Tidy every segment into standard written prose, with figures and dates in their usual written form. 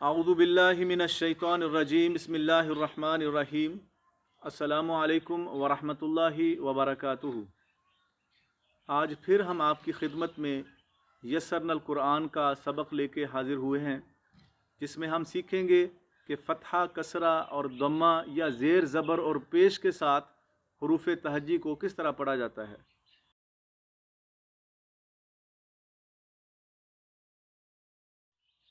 अऊज़ु बिल्लाहि मिनश शैतानिर रजीम बिस्मिल्लाहिर रहमानिर रहीम अस्सलामु अलैकुम व रहमतुल्लाहि व बरकातुहू। आज फिर हम आपकी खिदमत में यस्सरनल कुरान का सबक लेके हाज़िर हुए हैं, जिसमें हम सीखेंगे कि फ़तहा, कसरा और दम्मा या ज़ेर ज़बर और पेश के साथ हुरूफ़ तहज्जी को किस तरह पढ़ा जाता है।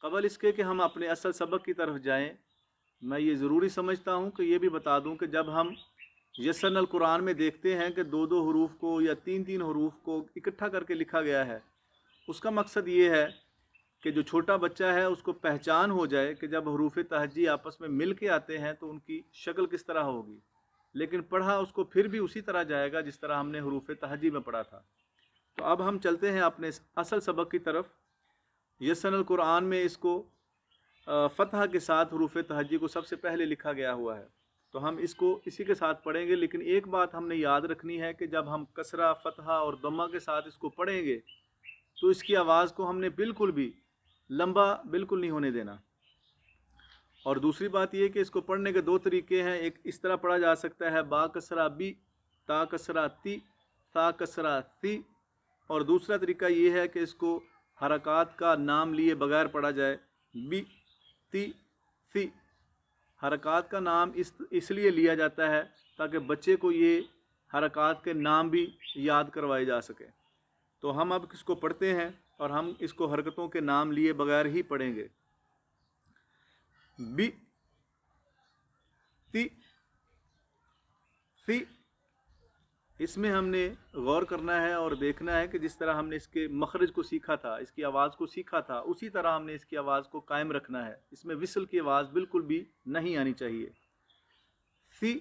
क़बल इसके कि हम अपने असल सबक की तरफ जाएं, मैं ये ज़रूरी समझता हूँ कि ये भी बता दूँ कि जब हम यस्सरनल कुरान में देखते हैं कि दो दो हरूफ को या तीन तीन हरूफ को इकट्ठा करके लिखा गया है, उसका मकसद ये है कि जो छोटा बच्चा है उसको पहचान हो जाए कि जब हरूफ तहज्जी आपस में मिल के आते हैं तो उनकी शक्ल किस तरह होगी। लेकिन पढ़ा उसको फिर भी उसी तरह जाएगा जिस तरह हमने हरूफ तहज्जी में पढ़ा था। तो अब हम चलते हैं अपने असल सबक की तरफ। यस्सरनल कुरान में इसको फ़तह के साथ हरूफ तहज्जी को सबसे पहले लिखा गया हुआ है, तो हम इसको इसी के साथ पढ़ेंगे। लेकिन एक बात हमने याद रखनी है कि जब हम कसरा, फ़तहा और दम्मा के साथ इसको पढ़ेंगे तो इसकी आवाज़ को हमने बिल्कुल भी लंबा बिल्कुल नहीं होने देना। और दूसरी बात यह कि इसको पढ़ने के दो तरीके हैं। एक इस तरह पढ़ा जा सकता है बा कसरा बी, ता कसरा ती, सा कसरा सी। और दूसरा तरीका ये है कि इसको हरकत का नाम लिए बगैर पढ़ा जाए, बी ती सी। हरकत का नाम इसलिए लिया जाता है ताकि बच्चे को ये हरकत के नाम भी याद करवाए जा सके। तो हम अब इसको पढ़ते हैं और हम इसको हरकतों के नाम लिए बगैर ही पढ़ेंगे। बी ती सी। इसमें हमने गौर करना है और देखना है कि जिस तरह हमने इसके मखरज को सीखा था, इसकी आवाज़ को सीखा था, उसी तरह हमने इसकी आवाज़ को कायम रखना है। इसमें विसल की आवाज़ बिल्कुल भी नहीं आनी चाहिए। सी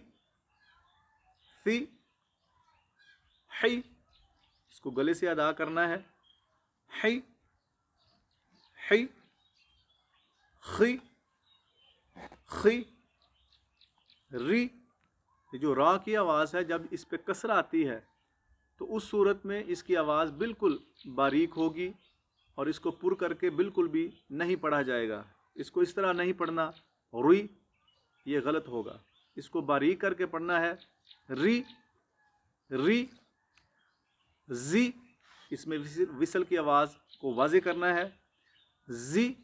सी है, इसको गले से अदा करना है। है है खी खी री। ये जो रा की आवाज़ है, जब इस पे कसरा आती है तो उस सूरत में इसकी आवाज़ बिल्कुल बारीक होगी और इसको पुर करके बिल्कुल भी नहीं पढ़ा जाएगा। इसको इस तरह नहीं पढ़ना रुई, ये गलत होगा। इसको बारीक करके पढ़ना है। री री जी, इसमें विसल की आवाज़ को वाज़े करना है। जी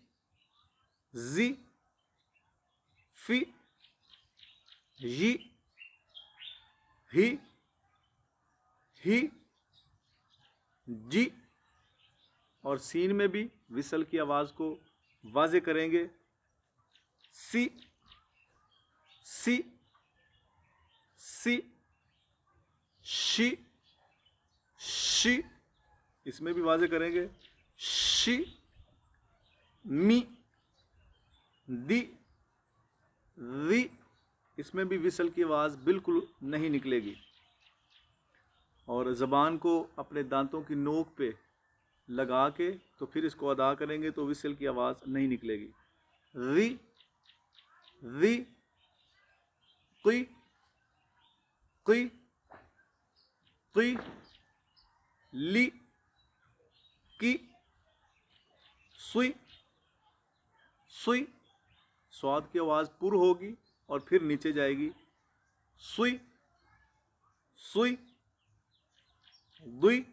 जी फी ही ही जी। और सीन में भी विसल की आवाज़ को वाज़े करेंगे। सी सी सी शी शी, इसमें भी वाज़े करेंगे। शी मी दी दी, इसमें भी विसल की आवाज़ बिल्कुल नहीं निकलेगी। और ज़बान को अपने दांतों की नोक पे लगा के तो फिर इसको अदा करेंगे तो विसल की आवाज़ नहीं निकलेगी। री री की की की ली की सुई सुई। स्वाद की आवाज़ पुर होगी और फिर नीचे जाएगी। सुई सुई दुई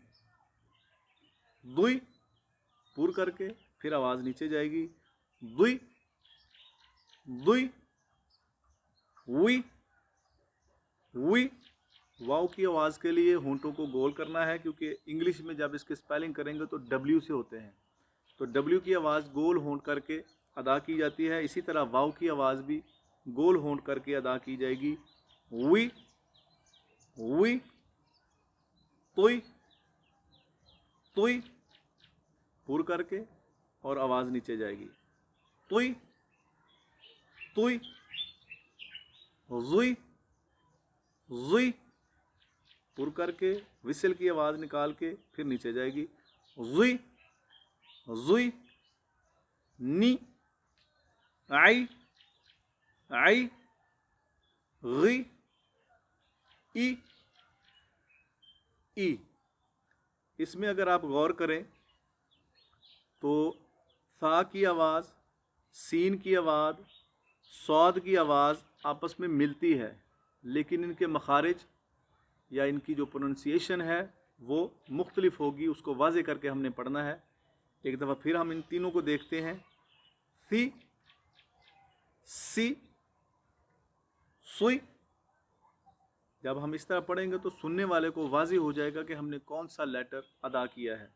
दुई, पुर करके फिर आवाज़ नीचे जाएगी। दुई दुई वी वी। वाव की आवाज़ के लिए होंठों को गोल करना है, क्योंकि इंग्लिश में जब इसके स्पेलिंग करेंगे तो डब्ल्यू से होते हैं, तो डब्ल्यू की आवाज़ गोल होंठ करके अदा की जाती है। इसी तरह वाव की आवाज़ भी गोल होंठ करके अदा की जाएगी। वी वी तुई तुई, पुर करके और आवाज़ नीचे जाएगी। तुई तुई जुई जुई, पुर करके विसल की आवाज़ निकाल के फिर नीचे जाएगी। जुई जुई नी आई आई गी ई ई। इसमें अगर आप गौर करें तो सा की आवाज़ سین کی آواز، صاد کی آواز آپس میں ملتی ہے، لیکن ان کے مخارج یا ان کی جو پروننسیشن ہے وہ مختلف ہوگی. اس کو واضح کر کے ہم نے پڑھنا ہے. ایک دفعہ پھر ہم ان تینوں کو دیکھتے ہیں. سی، سی، سوئی. جب ہم اس طرح پڑھیں گے تو سننے والے کو واضح ہو جائے گا کہ ہم نے کون سا لیٹر ادا کیا ہے.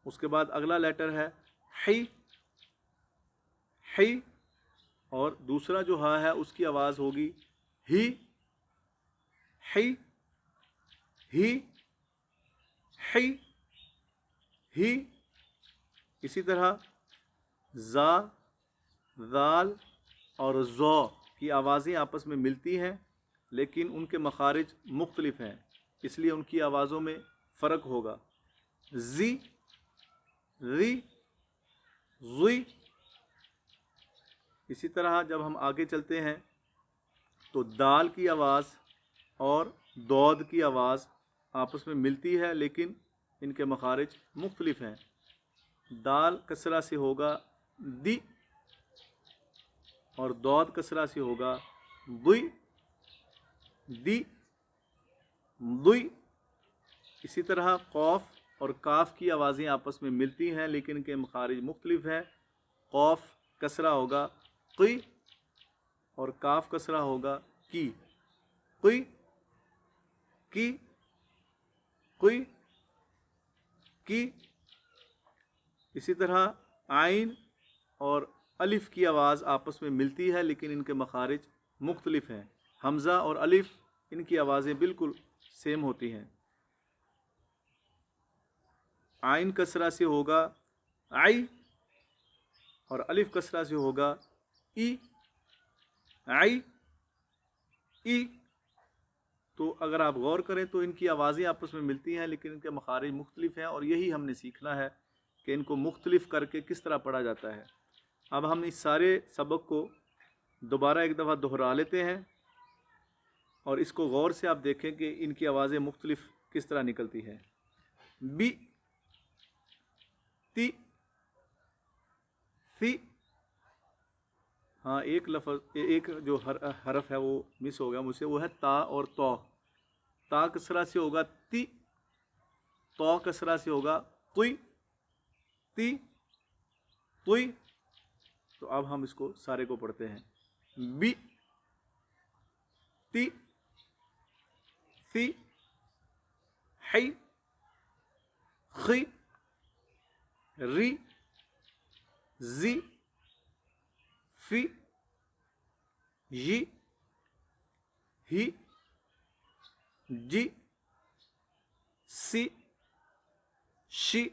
اس کے بعد اگلا لیٹر ہے ہی، ہی، اور دوسرا جو ہا ہے اس کی آواز ہوگی ہی، ہی، ہی، ہی، ہی. اسی طرح زا، ذال اور زو کی آوازیں آپس میں ملتی ہیں، لیکن ان کے مخارج مختلف ہیں، اس لیے ان کی آوازوں میں فرق ہوگا. زی، ری، زوئی. اسی طرح جب ہم آگے چلتے ہیں تو دال کی آواز اور دود کی آواز آپس میں ملتی ہے، لیکن ان کے مخارج مختلف ہیں. دال کسرہ سے ہوگا دی، اور دود کسرہ سے ہوگا دوئی، دی، دوئی. اسی طرح قوف اور کاف کی آوازیں آپس میں ملتی ہیں، لیکن ان کے مخارج مختلف ہیں. قوف کسرہ ہوگا قی، اور کاف کسرہ ہوگا کی. قی، کی، قی، کی. اسی طرح عین اور الف کی آواز آپس میں ملتی ہے، لیکن ان کے مخارج مختلف ہیں. حمزہ اور الف ان کی آوازیں بالکل سیم ہوتی ہیں. عین کسرہ سے ہوگا عی، اور الف کسرہ سے ہوگا ای، عی، ای. تو اگر آپ غور کریں تو ان کی آوازیں آپس میں ملتی ہیں، لیکن ان کے مخارج مختلف ہیں، اور یہی ہم نے سیکھنا ہے کہ ان کو مختلف کر کے کس طرح پڑھا جاتا ہے. اب ہم اس سارے سبق کو دوبارہ ایک دفعہ دہرا لیتے ہیں، اور اس کو غور سے آپ دیکھیں کہ ان کی آوازیں مختلف کس طرح نکلتی ہیں. بی، تی، ثی. ہاں ایک لفظ، ایک جو حرف ہے وہ مس ہو گیا مجھ سے، وہ ہے تا اور تو. تا کسرہ سے ہوگا تی، تو کسرہ سے ہوگا توئی، تی، توئی. تو اب ہم اس کو سارے کو پڑھتے ہیں. بی، تی، ثی، حی، خی، ری، زی، فی، یی، ہی، جی، سی، شی،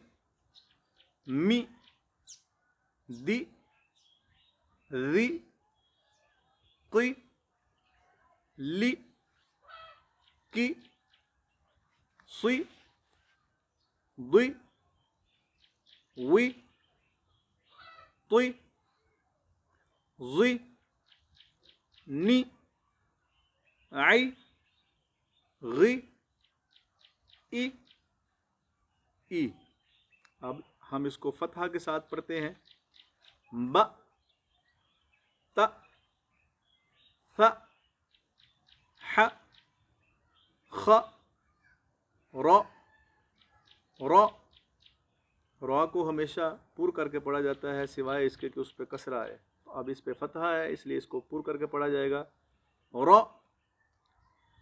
می، دی، ری، قی، لی، کی، سی، دی، وی، طی، ضی، نی، عی، غی، ای، ای. اب ہم اس کو فتحہ کے ساتھ پڑھتے ہیں. ب، ت، ث، ح، خ، ر. را، را کو ہمیشہ پر کر کے پڑھا جاتا ہے، سوائے اس کے کہ اس پہ کسرہ ہے. تو اب اس پہ فتحہ ہے، اس لیے اس کو پر کر کے پڑھا جائے گا. را،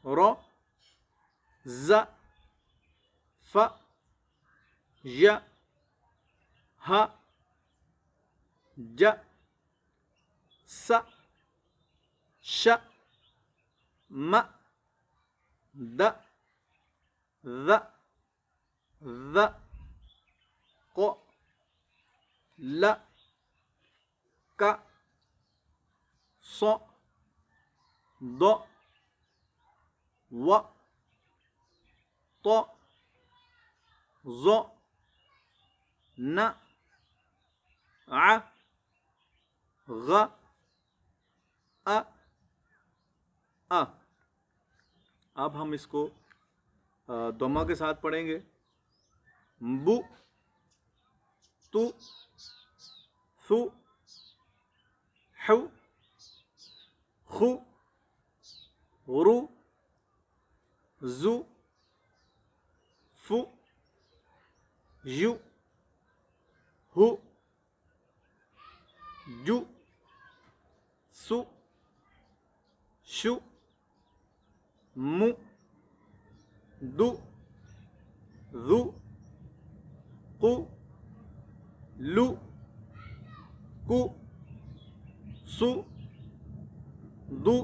را، ز، ف، ی، ہ، ج، س، ش، م، د، ذ، ذ، ق، ل، ک، ص، ض، و، ط، ظ، ن، ع، غ، ا، ا. اب ہم اس کو دمہ کے ساتھ پڑھیں گے. بو، تو، ثو، حو خو غرو زو فو یو ہو جو سو شو مو دو ذو قو لو کو سو دو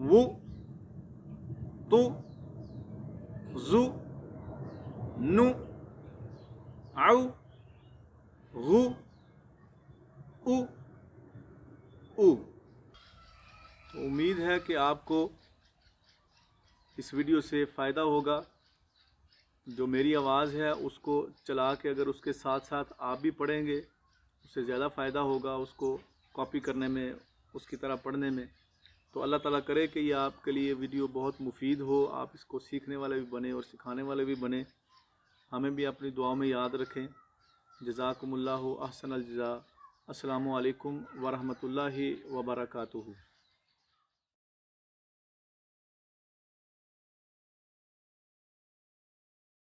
وو تو زو نو عو غو او. تو امید ہے کہ آپ کو اس ویڈیو سے فائدہ ہوگا. جو میری آواز ہے اس کو چلا کے اگر اس کے ساتھ ساتھ آپ بھی پڑھیں گے اس سے زیادہ فائدہ ہوگا اس کو کاپی کرنے میں، اس کی طرح پڑھنے میں. تو اللہ تعالیٰ کرے کہ یہ آپ کے لیے ویڈیو بہت مفید ہو، آپ اس کو سیکھنے والے بھی بنیں اور سکھانے والے بھی بنیں. ہمیں بھی اپنی دعاؤں میں یاد رکھیں. جزاکم اللہ احسن الجزاء. السلام علیکم ورحمۃ اللہ وبرکاتہ.